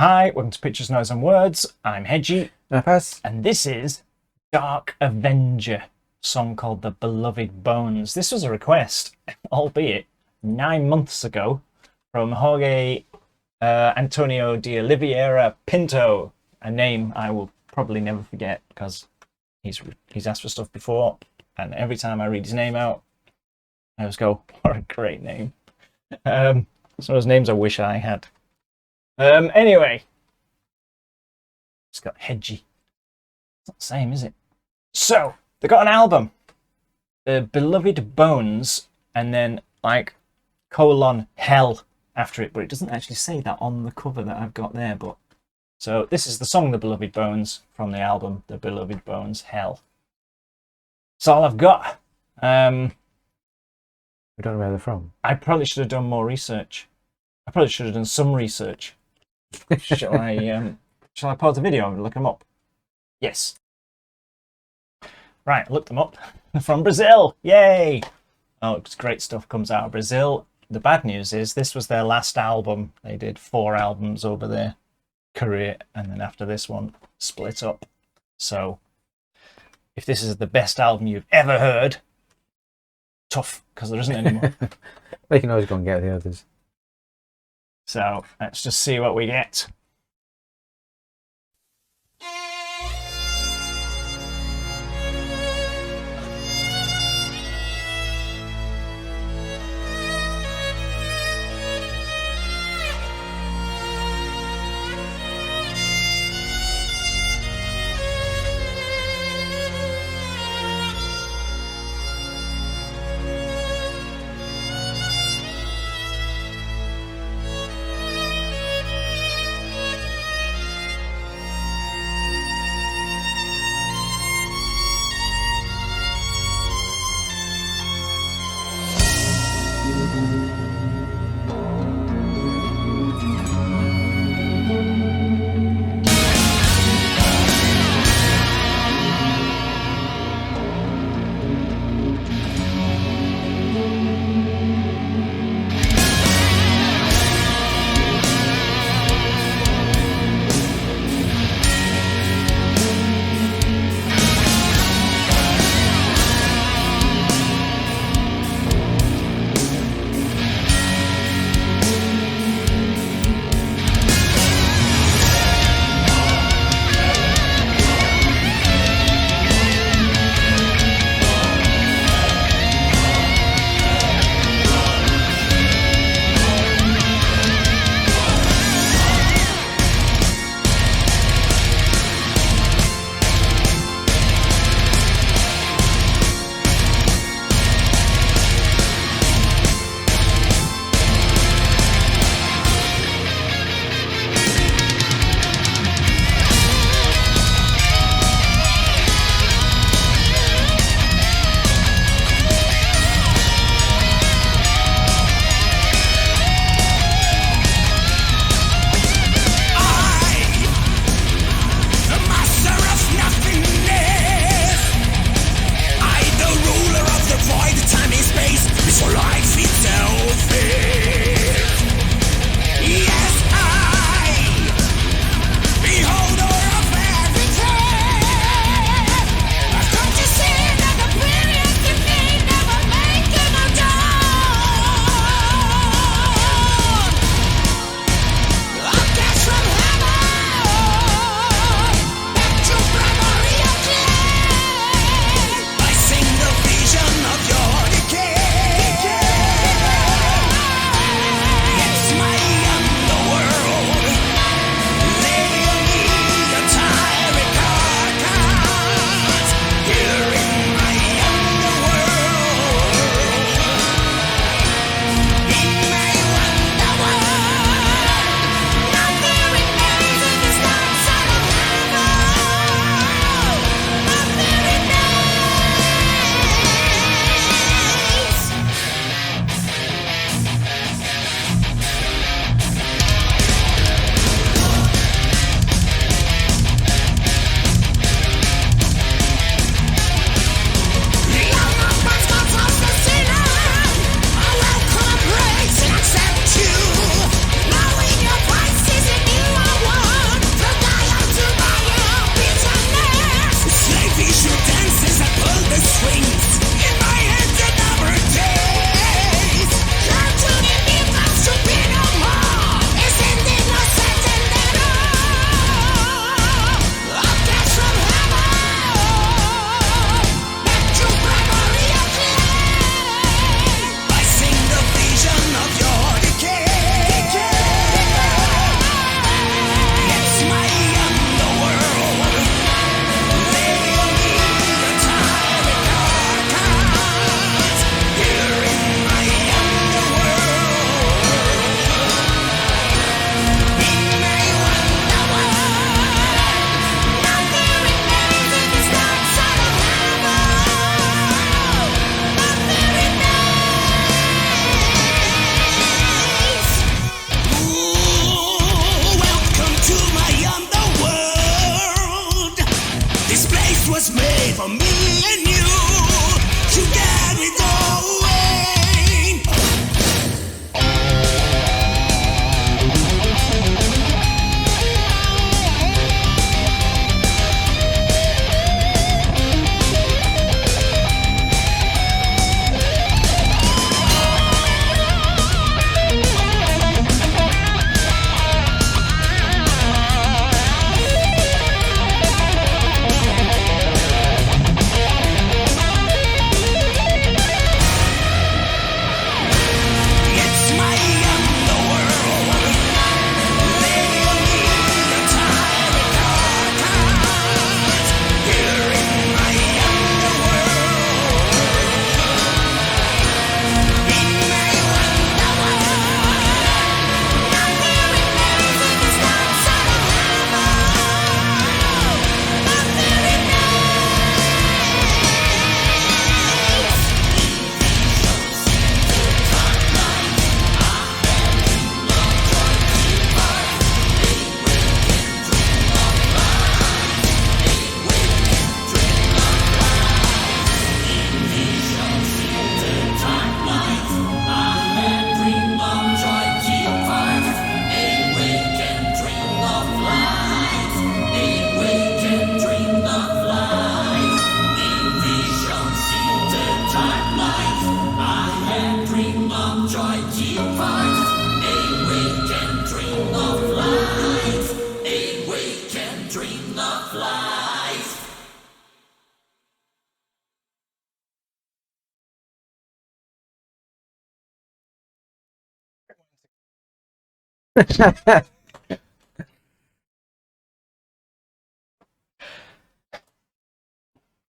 Hi, welcome to Pictures, Noise and Words. I'm Hedgy. Paz. And this is Dark Avenger, song called The Beloved Bones. This was a request, albeit 9 months ago, from Jorge Antonio de Oliveira Pinto, a name I will probably never forget because he's asked for stuff before, and every time I read his name out, I just go, what a great name. Some of those names I wish I had. Anyway, it's got Hedgy. It's not the same, is it? So, they got an album, The Beloved Bones, and then like colon hell after it, but it doesn't actually say that on the cover that I've got there. But so this is the song The Beloved Bones from the album The Beloved Bones Hell. That's all I've got. We don't know where they're from. I probably should have done more research. I probably should have done some research. Shall I pause the video and look them up? Yes. Right, look them up. They're from Brazil. Yay! Oh, it's great stuff comes out of Brazil. The bad news is this was their last album. They did 4 albums over their career, and then after this one, split up. So, if this is the best album you've ever heard, tough, because there isn't anymore. They can always go and get the others. So, let's just see what we get.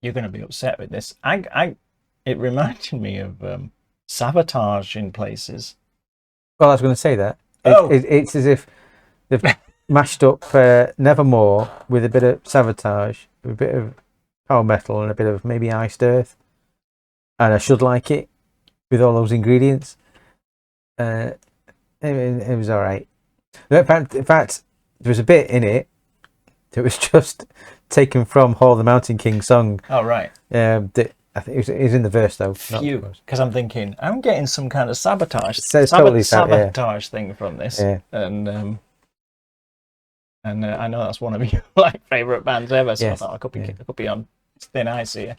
You're going to be upset with this. It reminded me of sabotage in places. Well, I was going to say that. Oh. It's as if they've mashed up Nevermore with a bit of Sabotage, with a bit of Power Metal, and a bit of maybe Iced Earth. And I Should Like It with all those ingredients. It was all right. In fact, there was a bit in it that was just taken from Hall of the Mountain King song. Oh, right. That I think it was in the verse though. Phew, because I'm thinking I'm getting some kind of sabotage thing from this, yeah. And I know that's one of your like favorite bands ever. So Yes. I thought I could be on thin ice here.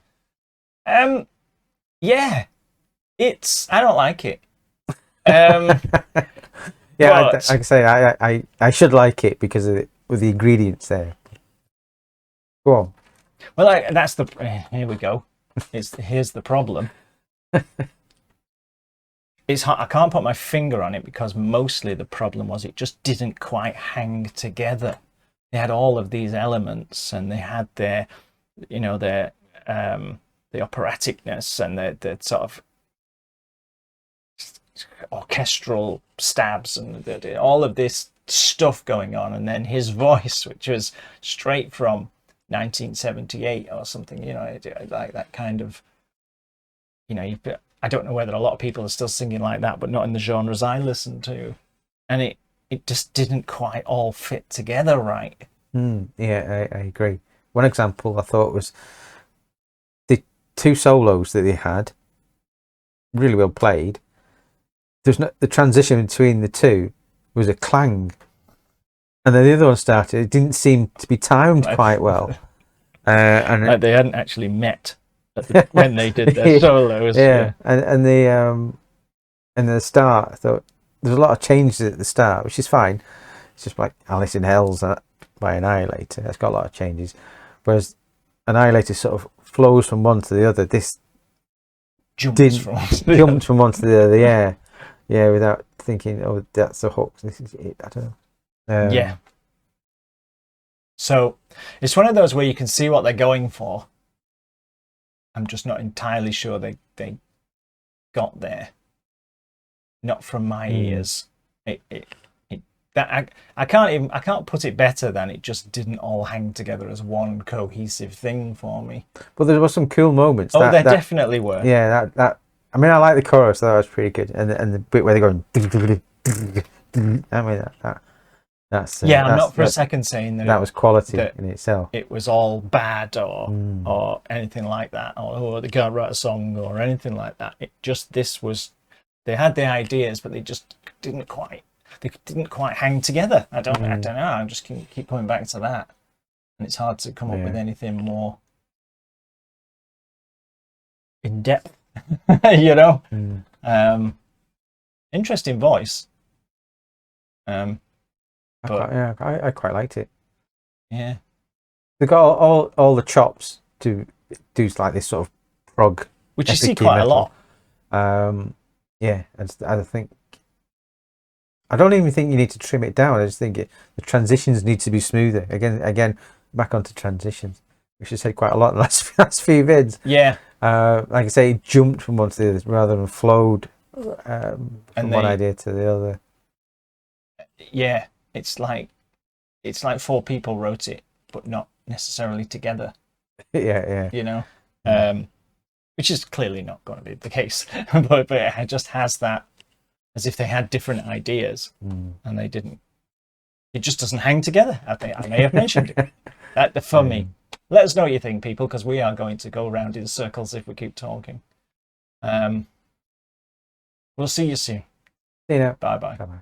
Yeah, I don't like it. Yeah, but, like I say, I should like it because of with the ingredients there. Go on. Well, that's the here we go. Here's the problem. It's hard, I can't put my finger on it because mostly the problem was it just didn't quite hang together. They had all of these elements, and they had their, the operaticness and the sort of orchestral stabs and all of this stuff going on, and then his voice, which was straight from 1978 or something, like that kind of, I don't know whether a lot of people are still singing like that, but not in the genres I listen to, and it just didn't quite all fit together right. Yeah, I agree. One example I thought was the two solos that they had, really well played. The transition between the two was a clang, and then the other one started. It didn't seem to be timed quite well, and like they hadn't actually met when they did their solos. Yeah, and the start, I thought there's a lot of changes at the start, which is fine. It's just like Alice in Hell's by Annihilator. That's got a lot of changes, whereas Annihilator sort of flows from one to the other. This jumped from one to the other. Yeah, without thinking, oh, that's the hook. This is it. I don't know. Yeah. So it's one of those where you can see what they're going for. I'm just not entirely sure they got there. Not from my ears. I can't put it better than it just didn't all hang together as one cohesive thing for me. But there were some cool moments. There definitely were. Yeah, that. I mean, I like the chorus. That was pretty good, and the bit where they're going. I mean, that's. Yeah, I'm not for a second saying that was quality in itself. It was all bad or anything like that, or they can't write a song or anything like that. They had the ideas, but they just didn't quite hang together. I don't know. I just keep coming back to that, and it's hard to come up with anything more in depth. Interesting voice. I quite liked it. Yeah, they got all the chops to do like this sort of prog, which you see quite metal. A lot. Yeah, I think. I don't even think you need to trim it down. I just think the transitions need to be smoother. Again, back onto transitions, which I said quite a lot in the last few vids. Yeah. Like I say, it jumped from one to the other rather than flowed from one idea to the other. Yeah, it's like four people wrote it, but not necessarily together. Yeah. Which is clearly not going to be the case, but it just has that, as if they had different ideas and they didn't. It just doesn't hang together. I think I may have mentioned it. For me. Let us know what you think, people, because we are going to go around in circles if we keep talking. We'll see you soon. See you now. Bye-bye. Bye-bye.